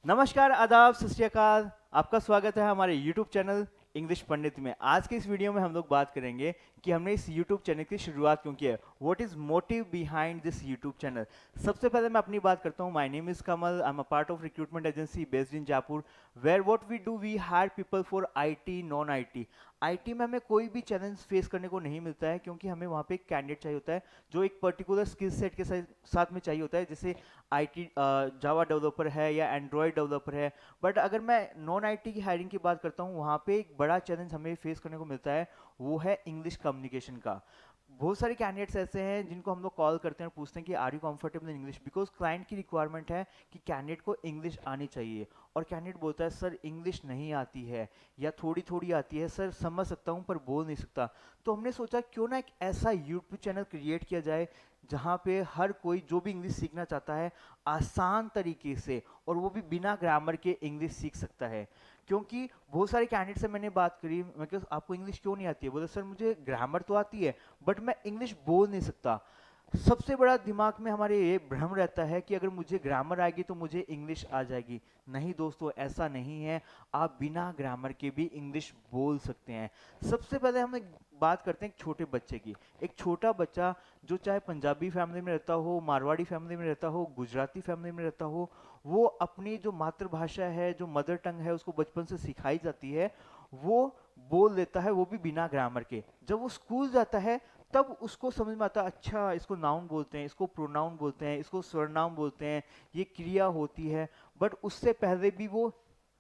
नमस्कार, आदाब, सत श्री अकाल। आपका स्वागत है हमारे यूट्यूब चैनल इंग्लिश पंडित में। आज के इस वीडियो में हम लोग बात करेंगे कि हमने इस यूट्यूब चैनल की शुरुआत क्यों की है। What is motive behind this YouTube channel. सबसे पहले मैं अपनी बात करता हूँ। My name is Kamal, I am a part of recruitment agency based in Jaipur, where what we do we hire people for IT, non IT. IT में हमें कोई भी चैलेंज फेस करने को नहीं मिलता है, क्योंकि हमें वहाँ पे एक कैंडिडेट चाहिए होता है जो एक पर्टिकुलर स्किल सेट के साथ में चाहिए होता है। जैसे आईटी जावा डेवलपर है या एंड्रॉयड डेवलपर है। बट अगर मैं नॉन आईटी की हायरिंग की बात करता हूँ, वहाँ पे एक बड़ा चैलेंज हमें फेस करने को मिलता है, वो है इंग्लिश कम्युनिकेशन का। बहुत सारे कैंडिडेट्स ऐसे हैं जिनको हम लोग कॉल करते हैं और पूछते हैं कि are you comfortable in English, because client की रिक्वायरमेंट है कि कैंडिडेट को इंग्लिश आनी चाहिए। और कैंडिडेट बोलता है सर इंग्लिश नहीं आती है या थोड़ी थोड़ी आती है, सर समझ सकता हूँ पर बोल नहीं सकता। तो हमने सोचा क्यों ना एक ऐसा यूट्यूब चैनल क्रिएट किया जाए जहाँ पे हर कोई जो भी इंग्लिश सीखना चाहता है आसान तरीके से और वो भी बिना ग्रामर के इंग्लिश सीख सकता है। क्योंकि बहुत सारे कैंडिडेट से मैंने बात करी, मैं कहा आपको इंग्लिश क्यों नहीं आती है, बोले सर मुझे ग्रामर तो आती है बट मैं इंग्लिश बोल नहीं सकता। सबसे बड़ा दिमाग में हमारे ये भ्रम रहता है कि अगर मुझे ग्रामर आएगी तो मुझे इंग्लिश आ जाएगी। नहीं दोस्तों, ऐसा नहीं है। आप बिना ग्रामर के भी इंग्लिश बोल सकते हैं। सबसे पहले हम एक बात करते हैं एक छोटे बच्चे की। एक छोटा बच्चा जो चाहे पंजाबी फैमिली में रहता हो, मारवाड़ी फैमिली में रहता हो, गुजराती फैमिली में रहता हो, वो अपनी जो मातृभाषा है, जो मदर टंग है, उसको बचपन से सिखाई जाती है, वो बोल लेता है, वो भी बिना ग्रामर के। जब वो स्कूल जाता है तब उसको समझ में आता है, अच्छा इसको नाउन बोलते हैं, इसको प्रोनाउन बोलते हैं, इसको सर्वनाम बोलते हैं, ये क्रिया होती है। बट उससे पहले भी वो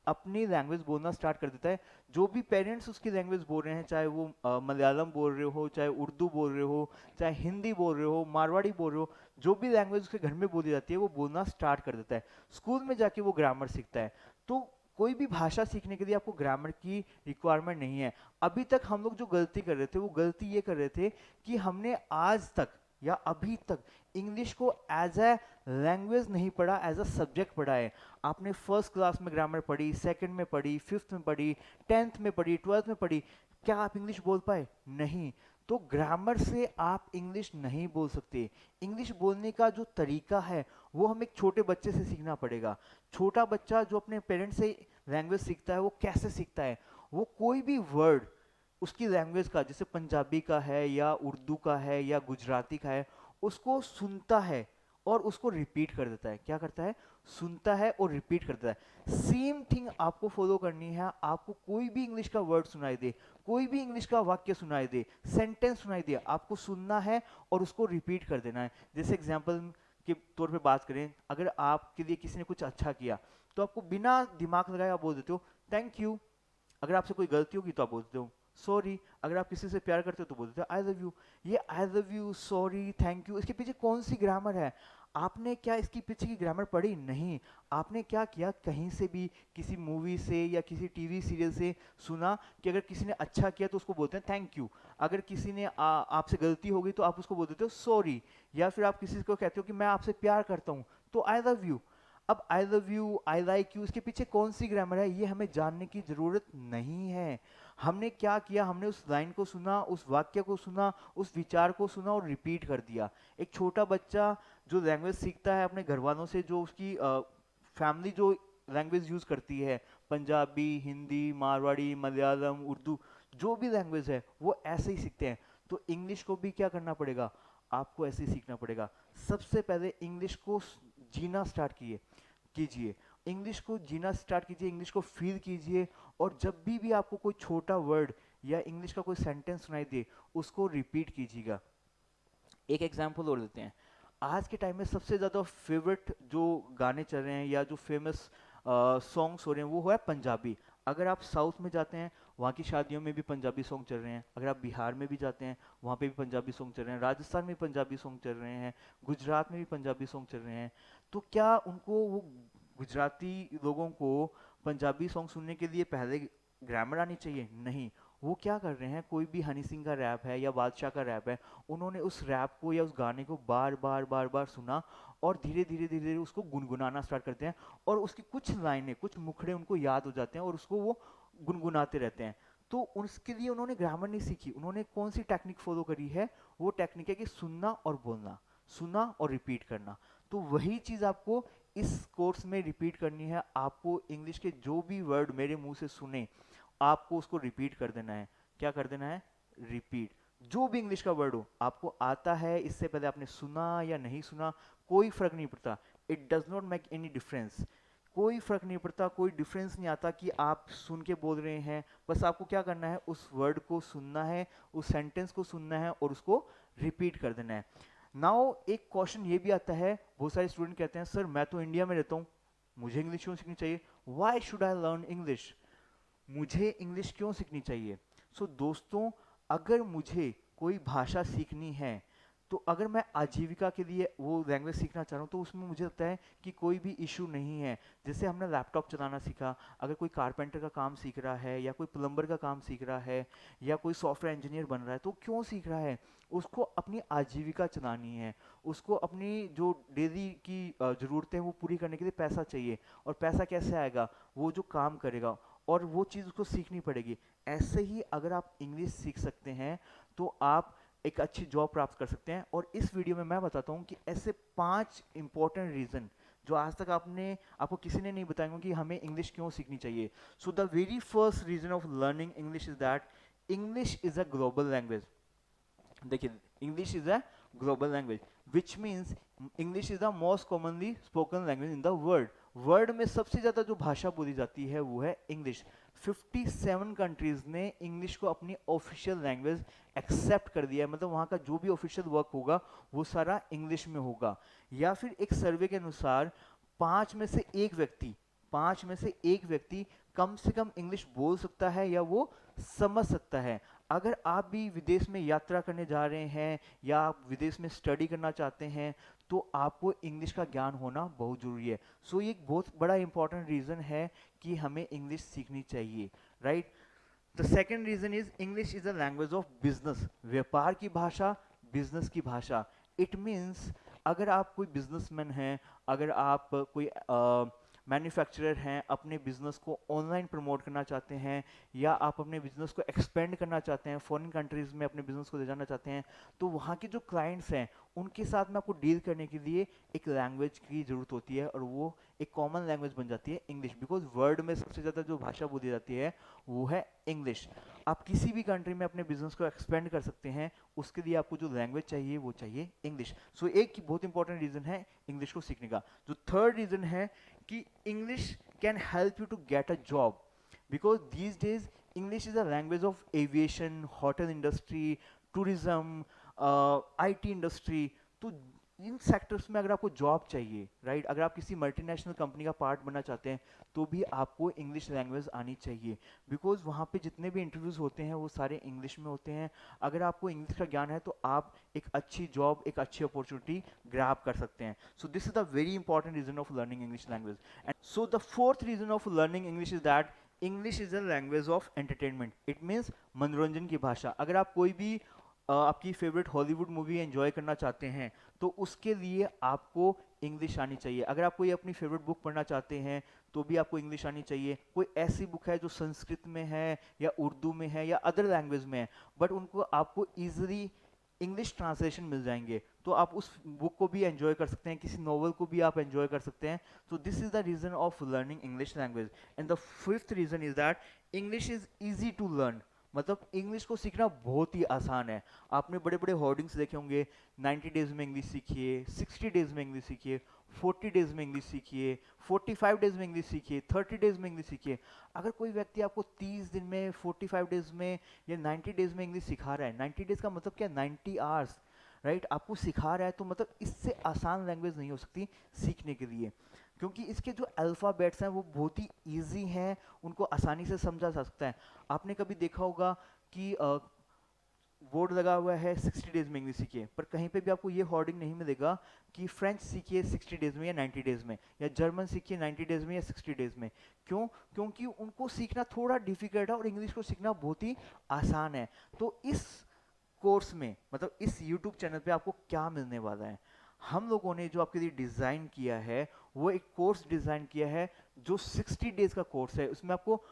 अपनी लैंग्वेज बोलना स्टार्ट कर देता है। जो भी पेरेंट्स उसकी लैंग्वेज बोल रहे हैं, चाहे वो मलयालम बोल रहे हो, चाहे उर्दू बोल रहे हो, चाहे हिंदी बोल रहे हो, मारवाड़ी बोल रहे हो, जो भी लैंग्वेज उसके घर में बोली जाती है वो बोलना स्टार्ट कर देता है। स्कूल में जाके वो ग्रामर सीखता है। तो कोई भी भाषा सीखने के लिए आपको ग्रामर की रिक्वायरमेंट नहीं है। अभी तक हम लोग जो गलती कर रहे थे वो गलती ये कर रहे थे कि हमने आज तक या अभी तक इंग्लिश को एज ए लैंग्वेज नहीं पढ़ा, एज अ सब्जेक्ट पढ़ा है। आपने फर्स्ट क्लास में ग्रामर पढ़ी, सेकंड में पढ़ी, फिफ्थ में पढ़ी, टेंथ में पढ़ी, ट्वेल्थ में पढ़ी। क्या आप इंग्लिश बोल पाए? नहीं। तो ग्रामर से आप इंग्लिश नहीं बोल सकते। इंग्लिश बोलने का जो तरीका है वो हमें एक छोटे बच्चे से सीखना पड़ेगा। छोटा बच्चा जो अपने पेरेंट्स से लैंग्वेज सीखता है वो कैसे सीखता है? वो कोई भी वर्ड उसकी लैंग्वेज का, जैसे पंजाबी का है या उर्दू का है या गुजराती का है, उसको सुनता है और उसको रिपीट कर देता है। क्या करता है? सुनता है और रिपीट करता है। सेम थिंग आपको फॉलो करनी है। आपको कोई भी इंग्लिश का वर्ड सुनाई दे, कोई भी इंग्लिश का वाक्य सुनाई दे, सेंटेंस सुनाई दे, आपको सुनना है और उसको रिपीट कर देना है। जैसे एग्जाम्पल के तौर पे बात करें, अगर आपके लिए किसी ने कुछ अच्छा किया तो आपको बिना दिमाग लगाए आप बोल देते हो थैंक यू। अगर आपसे कोई गलती होगी तो आप बोलते हो सॉरी। अगर आप किसी से प्यार करते हो तो बोलते हो आई लव यू। ये I love you, sorry, thank you, इसके पीछे कौन सी ग्रामर है? आपने क्या इसकी पीछे की ग्रामर पढ़ी? नहीं। आपने क्या किया, कहीं से भी किसी मूवी से या किसी टीवी सीरियल से सुना कि अगर किसी ने अच्छा किया तो उसको बोलते हैं थैंक यू। अगर किसी ने आपसे गलती हो गई तो आप उसको बोल देते हो सॉरी। या फिर आप किसी को कहते हो कि मैं आपसे प्यार करता हूँ तो आई लव यू। अब I love you, I like you, इसके पीछे कौन सी ग्रामर है ये हमें जानने की जरूरत नहीं है। हमने क्या किया, हमने उस लाइन को सुना, उस वाक्य को सुना, उस विचार को सुना और रिपीट कर दिया। एक छोटा बच्चा जो लैंग्वेज सीखता है अपने घर वालों से, जो उसकी फैमिली जो लैंग्वेज यूज करती है, पंजाबी, हिंदी, मारवाड़ी, मलयालम, उर्दू, जो भी लैंग्वेज है वो ऐसे ही सीखते हैं। तो इंग्लिश को भी क्या करना पड़ेगा? आपको ऐसे ही सीखना पड़ेगा। सबसे पहले इंग्लिश को जीना स्टार्ट कीजिए। इंग्लिश को जीना स्टार्ट कीजिए, इंग्लिश को फील कीजिए। और जब भी आपको कोई छोटा वर्ड या इंग्लिश का कोई सेंटेंस सुनाई दे उसको रिपीट कीजिएगा। एक एग्जांपल और देते हैं। आज के टाइम में सबसे ज़्यादा फेवरेट जो गाने चल रहे हैं या जो फेमस सॉन्ग्स हो रहे हैं वो है पंजाबी। अगर आप साउथ में जाते हैं वहाँ की शादियों में भी पंजाबी सॉन्ग चल रहे हैं। अगर आप बिहार में भी जाते हैं वहाँ पे भी पंजाबी सॉन्ग चल रहे हैं। राजस्थान में भी पंजाबी सॉन्ग चल रहे हैं। गुजरात में भी पंजाबी सॉन्ग चल रहे हैं। तो क्या उनको वो गुजराती लोगों को पंजाबी सॉन्ग सुनने के लिए पहले ग्रामर आनी चाहिए? नहीं। वो क्या कर रहे हैं, कोई भी हनी सिंह का रैप है या बादशाह का रैप है, उन्होंने उस रैप को या उस गाने को बार बार बार बार सुना और धीरे धीरे धीरे धीरे उसको गुनगुनाना स्टार्ट करते हैं। और उसकी कुछ लाइनें, कुछ मुखड़े उनको याद हो जाते हैं और उसको वो गुनगुनाते रहते हैं। तो उसके लिए उन्होंने ग्रामर नहीं सीखी, उन्होंने कौन सी टेक्निक फॉलो करी है? वो टेक्निक है कि सुनना और बोलना, सुना और रिपीट करना। तो वही चीज आपको इस कोर्स में रिपीट करनी है आपको। इंग्लिश के जो भी वर्ड मेरे मुंह से सुने आपको उसको रिपीट कर देना है। क्या कर देना है? रिपीट। जो भी इंग्लिश का वर्ड हो आपको आता है, इससे पहले आपने सुना या नहीं सुना, कोई फर्क नहीं पड़ता। It does not make any difference. कोई फर्क नहीं पड़ता, कोई डिफरेंस नहीं आता कि आप सुन के बोल रहे हैं। बस आपको क्या करना है, उस वर्ड को सुनना है, उस सेंटेंस को सुनना है और उसको रिपीट कर देना है। नाउ एक क्वेश्चन ये भी आता है, बहुत सारे स्टूडेंट कहते हैं सर मैं तो इंडिया में रहता हूँ, मुझे इंग्लिश क्यों सीखनी चाहिए? Why should I learn English? मुझे इंग्लिश क्यों सीखनी चाहिए? दोस्तों, अगर मुझे कोई भाषा सीखनी है तो अगर मैं आजीविका के लिए वो लैंग्वेज सीखना चाह रहा हूँ तो उसमें मुझे लगता है कि कोई भी इशू नहीं है। जैसे हमने लैपटॉप चलाना सीखा, अगर कोई कारपेंटर का काम सीख रहा है या कोई प्लम्बर का काम सीख रहा है या कोई सॉफ्टवेयर इंजीनियर बन रहा है, तो क्यों सीख रहा है? उसको अपनी आजीविका चलानी है, उसको अपनी जो डेली की ज़रूरतें हैं वो पूरी करने के लिए पैसा चाहिए। और पैसा कैसे आएगा? वो जो काम करेगा, और वो चीज़ उसको सीखनी पड़ेगी। ऐसे ही अगर आप इंग्लिश सीख सकते हैं तो आप एक अच्छी जॉब प्राप्त कर सकते हैं। और इस वीडियो में मैं बताता हूँ कि ऐसे 5 इंपॉर्टेंट रीज़न जो आज तक आपको किसी ने नहीं बताएंगे कि हमें इंग्लिश क्यों सीखनी चाहिए। So the very first reason of learning English is that English is a global language. देखिए, English is a global language which means English is the most commonly spoken language in the world. World में सबसे ज़्यादा जो भाषा बोली जाती है वो है इंग्लिश। 57 कंट्रीज ने इंग्लिश को अपनी ऑफिशियल लैंग्वेज एक्सेप्ट कर दिया है, मतलब वहाँ का जो भी ऑफिशियल वर्क होगा वो सारा इंग्लिश में होगा। या फिर एक सर्वे के अनुसार 5 में से एक व्यक्ति 5 में से एक व्यक्ति कम से कम इंग्लिश बोल सकता है या वो समझ सकता है। अगर आप भी विदेश में यात्रा करने जा रहे हैं या आप विदेश में स्टडी करना चाहते हैं तो आपको इंग्लिश का ज्ञान होना बहुत ज़रूरी है। सो ये एक बहुत बड़ा इंपॉर्टेंट रीज़न है कि हमें इंग्लिश सीखनी चाहिए, right? The second reason is English is a language of business. व्यापार की भाषा, बिजनेस की भाषा। इट मीन्स अगर आप कोई बिजनेसमैन हैं, अगर आप कोई मैन्युफैक्चरर हैं, अपने बिजनेस को ऑनलाइन प्रमोट करना चाहते हैं या आप अपने बिजनेस को एक्सपेंड करना चाहते हैं, फॉरेन कंट्रीज में अपने बिजनेस को ले जाना चाहते हैं, तो वहाँ के जो क्लाइंट्स हैं उनके साथ में आपको डील करने के लिए एक लैंग्वेज की ज़रूरत होती है और वो एक कॉमन लैंग्वेज बन जाती है इंग्लिश। बिकॉज वर्ल्ड में सबसे ज़्यादा जो भाषा बोली जाती है वो है इंग्लिश। आप किसी भी कंट्री में अपने बिजनेस को एक्सपेंड कर सकते हैं, उसके लिए आपको जो लैंग्वेज चाहिए वो चाहिए इंग्लिश। सो एक बहुत इंपॉर्टेंट रीज़न है इंग्लिश को सीखने का। जो थर्ड रीज़न है कि English can help you to get a job, because these days English is a language of aviation, hotel industry, tourism, IT industry. तो इन सेक्टर्स में अगर आपको जॉब चाहिए, राइट, अगर आप किसी मल्टीनेशनल कंपनी का पार्ट बनना चाहते हैं तो भी आपको इंग्लिश लैंग्वेज आनी चाहिए। बिकॉज वहाँ पे जितने भी इंटरव्यूज होते हैं वो सारे इंग्लिश में होते हैं। अगर आपको इंग्लिश का ज्ञान है तो आप एक अच्छी जॉब, एक अच्छी अपॉर्चुनिटी ग्रैब कर सकते हैं। So this is the very important reason of learning English language. And so the fourth reason of learning English is that English is a language of entertainment. It means मनोरंजन की भाषा। अगर आप कोई भी आपकी फेवरेट हॉलीवुड मूवी एंजॉय करना चाहते हैं तो उसके लिए आपको इंग्लिश आनी चाहिए। अगर आप कोई अपनी फेवरेट बुक पढ़ना चाहते हैं तो भी आपको इंग्लिश आनी चाहिए। कोई ऐसी बुक है जो संस्कृत में है या उर्दू में है या अदर लैंग्वेज में है, बट उनको आपको ईजिली इंग्लिश ट्रांसलेशन मिल जाएंगे तो आप उस बुक को भी एंजॉय कर सकते हैं, किसी नॉवल को भी आप एंजॉय कर सकते हैं। तो this is the reason of learning English language. And the fifth reason is that English is easy to learn. मतलब इंग्लिश को सीखना बहुत ही आसान है। आपने बड़े बड़े होर्डिंग्स देखे होंगे, 90 डेज में इंग्लिश सीखिए, 60 डेज में इंग्लिश सीखिए, 40 डेज में इंग्लिश सीखिए, 45 डेज में इंग्लिश सीखिए, 30 डेज में इंग्लिश सीखिए। अगर कोई व्यक्ति आपको 30 दिन में, 45 डेज में या 90 डेज में इंग्लिश सिखा रहा है, 90 डेज का मतलब क्या, 90 आवर्स, राइट, आपको सिखा रहा है, तो मतलब इससे आसान लैंग्वेज नहीं हो सकती सीखने के लिए। क्योंकि इसके जो अल्फ़ाबेट्स हैं वो बहुत ही ईजी हैं, उनको आसानी से समझा जा सकता है। आपने कभी देखा होगा कि बोर्ड लगा हुआ है 60 डेज में इंग्लिश सीखिए, पर कहीं पे भी आपको ये होर्डिंग नहीं मिलेगा कि फ्रेंच सीखिए 60 डेज में या 90 डेज में, या जर्मन सीखिए 90 डेज में या 60 डेज में। क्यों? क्योंकि उनको सीखना थोड़ा डिफिकल्ट है और इंग्लिश को सीखना बहुत ही आसान है। तो इस कोर्स में, मतलब इस यूट्यूब चैनल पे आपको क्या मिलने वाला है, हम लोगों ने जो आपके लिए डिज़ाइन किया है वो एक कोर्स डिज़ाइन किया है जो 60 डेज का कोर्स है। उसमें आपको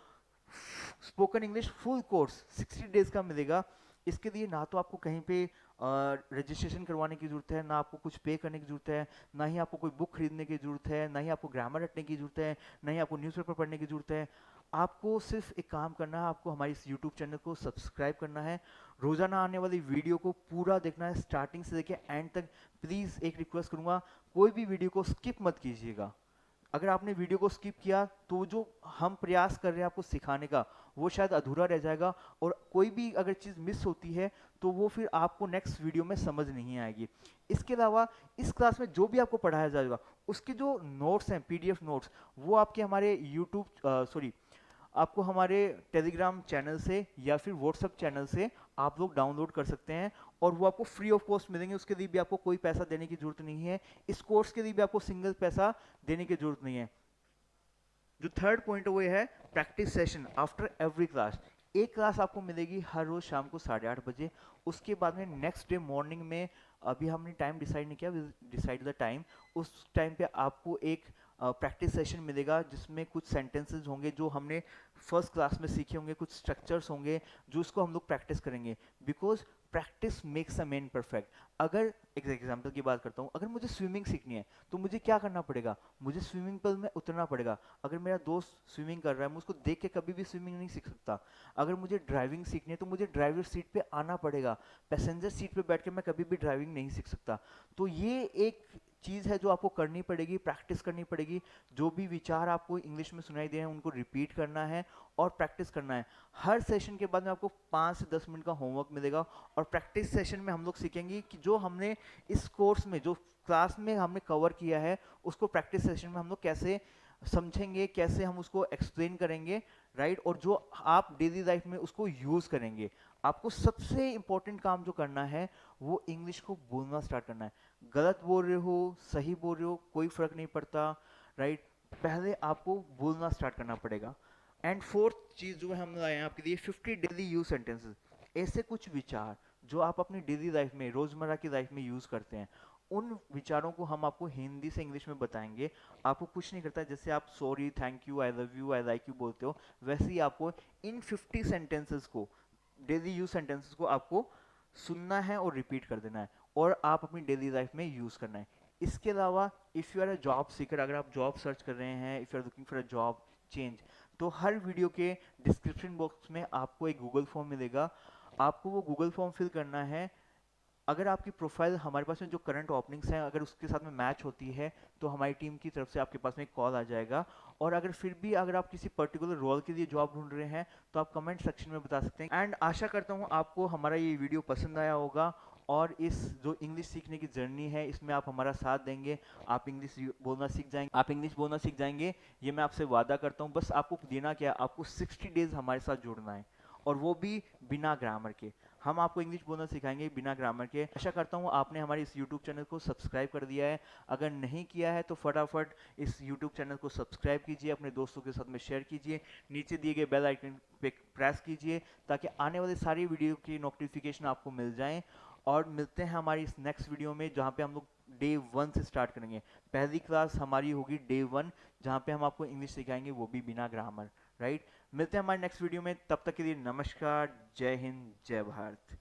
spoken English full course 60 days का मिलेगा। इसके लिए ना तो आपको कहीं पे रजिस्ट्रेशन करवाने की ज़रूरत है, ना आपको कुछ पे करने की ज़रूरत है, ना ही आपको कोई बुक खरीदने की ज़रूरत है, ना ही आपको ग्रामर रटने की ज़रूरत है, ना ही आपको न्यूज़पेपर पढ़ने की ज़रूरत है। आपको सिर्फ एक काम करना है, आपको हमारे इस यूट्यूब चैनल को सब्सक्राइब करना है, रोज़ाना आने वाली वीडियो को पूरा देखना है स्टार्टिंग से लेके एंड तक। प्लीज़ एक रिक्वेस्ट करूँगा, कोई भी वीडियो को स्किप मत कीजिएगा। अगर आपने वीडियो को स्किप किया तो जो हम प्रयास कर रहे हैं आपको सिखाने का वो शायद अधूरा रह जाएगा, और कोई भी अगर चीज़ मिस होती है तो वो फिर आपको नेक्स्ट वीडियो में समझ नहीं आएगी। इसके अलावा इस क्लास में जो भी आपको पढ़ाया जाएगा उसके जो नोट्स हैं, पीडीएफ नोट्स, वो आपके हमारे यूट्यूब आपको हमारे टेलीग्राम चैनल से या फिर व्हाट्सएप चैनल से आप लोग डाउनलोड कर सकते हैं, और वो आपको फ्री ऑफ कॉस्ट मिलेंगे। उसके लिए भी आपको कोई पैसा देने की जरूरत नहीं है, इस कोर्स के लिए भी आपको सिंगल पैसा देने की जरूरत नहीं है। जो थर्ड पॉइंट वो ये है, practice session after every class. एक क्लास आपको मिलेगी हर रोज शाम को 8:30 बजे। उसके बाद में नेक्स्ट डे मॉर्निंग में, अभी हमने टाइम डिसाइड नहीं किया, डिसाइड द टाइम, उस टाइम पे आपको एक प्रैक्टिस सेशन मिलेगा जिसमें कुछ सेंटेंसेस होंगे जो हमने फर्स्ट क्लास में सीखे होंगे, कुछ स्ट्रक्चर्स होंगे जो उसको हम लोग प्रैक्टिस करेंगे, because practice makes a man perfect. अगर एक एग्जांपल की बात करता हूँ, अगर मुझे स्विमिंग सीखनी है तो मुझे क्या करना पड़ेगा, मुझे स्विमिंग पूल में उतरना पड़ेगा। अगर मेरा दोस्त स्विमिंग कर रहा है, मैं उसको देख के कभी भी स्विमिंग नहीं सीख सकता। अगर मुझे ड्राइविंग सीखनी है तो मुझे ड्राइवर सीट पे आना पड़ेगा, पैसेंजर सीट पे बैठ के मैं कभी भी ड्राइविंग नहीं सीख सकता। तो ये एक चीज़ है जो आपको करनी पड़ेगी, प्रैक्टिस करनी पड़ेगी। जो भी विचार आपको इंग्लिश में सुनाई दे रहे हैं उनको रिपीट करना है और प्रैक्टिस करना है। हर सेशन के बाद में आपको 5 से 10 मिनट का होमवर्क मिलेगा, और प्रैक्टिस सेशन में हम लोग सीखेंगे कि जो हमने इस कोर्स में, जो क्लास में हमने कवर किया है, उसको प्रैक्टिस सेशन में हम लोग कैसे समझेंगे, कैसे हम उसको एक्सप्लेन करेंगे, राइट। और जो आप डेली लाइफ में उसको यूज करेंगे। आपको सबसे इंपॉर्टेंट काम जो करना है वो इंग्लिश को बोलना स्टार्ट करना है। गलत बोल रहे हो, सही बोल रहे हो, कोई फर्क नहीं पड़ता, राइट। पहले आपको बोलना स्टार्ट करना पड़ेगा। एंड फोर्थ चीज जो हम लाए हैं आपके लिए, 50 डेली यूज सेंटेंसेस। ऐसे कुछ विचार जो आप अपनी डेली लाइफ में, रोजमर्रा की लाइफ में यूज करते हैं, उन विचारों को हम आपको हिंदी से इंग्लिश में बताएंगे। आपको कुछ नहीं करता, जैसे आप sorry, thank you, I love you, I like you बोलते हो, वैसे ही आपको इन 50 सेंटेंसेस को, डेली यूज सेंटेंसेस को आपको सुनना है और रिपीट कर देना है, और आप अपनी डेली लाइफ में यूज करना है। इसके अलावा if you are a job seeker, अगर आप जॉब सर्च कर रहे हैं, if you are looking for a job change, तो हर वीडियो के डिस्क्रिप्शन बॉक्स में आपको एक गूगल फॉर्म मिलेगा। आपको वो गूगल फॉर्म फिल करना है। अगर आपकी प्रोफाइल हमारे पास में जो करंट ओपनिंग्स हैं अगर उसके साथ में मैच होती है तो हमारी टीम की तरफ से आपके पास में एक कॉल आ जाएगा। और अगर फिर भी अगर आप किसी पर्टिकुलर रोल के लिए जॉब ढूंढ रहे हैं तो आप कमेंट सेक्शन में बता सकते हैं। एंड आशा करता हूँ आपको हमारा ये वीडियो पसंद आया होगा, और इस जो इंग्लिश सीखने की जर्नी है इसमें आप हमारा साथ देंगे। आप इंग्लिश बोलना सीख जाएंगे, आप इंग्लिश बोलना सीख जाएंगे, ये मैं आपसे वादा करता हूँ। बस आपको देना क्या, आपको 60 डेज हमारे साथ जुड़ना है, और वो भी बिना ग्रामर के। हम आपको इंग्लिश बोलना सिखाएंगे बिना ग्रामर के। आशा करता हूँ आपने हमारे इस यूट्यूब चैनल को सब्सक्राइब कर दिया है। अगर नहीं किया है तो फटाफट इस यूट्यूब चैनल को सब्सक्राइब कीजिए, अपने दोस्तों के साथ में शेयर कीजिए, नीचे दिए गए बेल आइकन पे प्रेस कीजिए ताकि आने वाले सारी वीडियो की नोटिफिकेशन आपको मिल जाएं। और मिलते हैं हमारी इस नेक्स्ट वीडियो में जहाँ पे हम लोग डे 1 से स्टार्ट करेंगे। पहली क्लास हमारी होगी डे 1, जहाँ पे हम आपको इंग्लिश सिखाएंगे, वो भी बिना ग्रामर, राइट। मिलते हैं हमारे नेक्स्ट वीडियो में, तब तक के लिए नमस्कार, जय हिंद, जय भारत।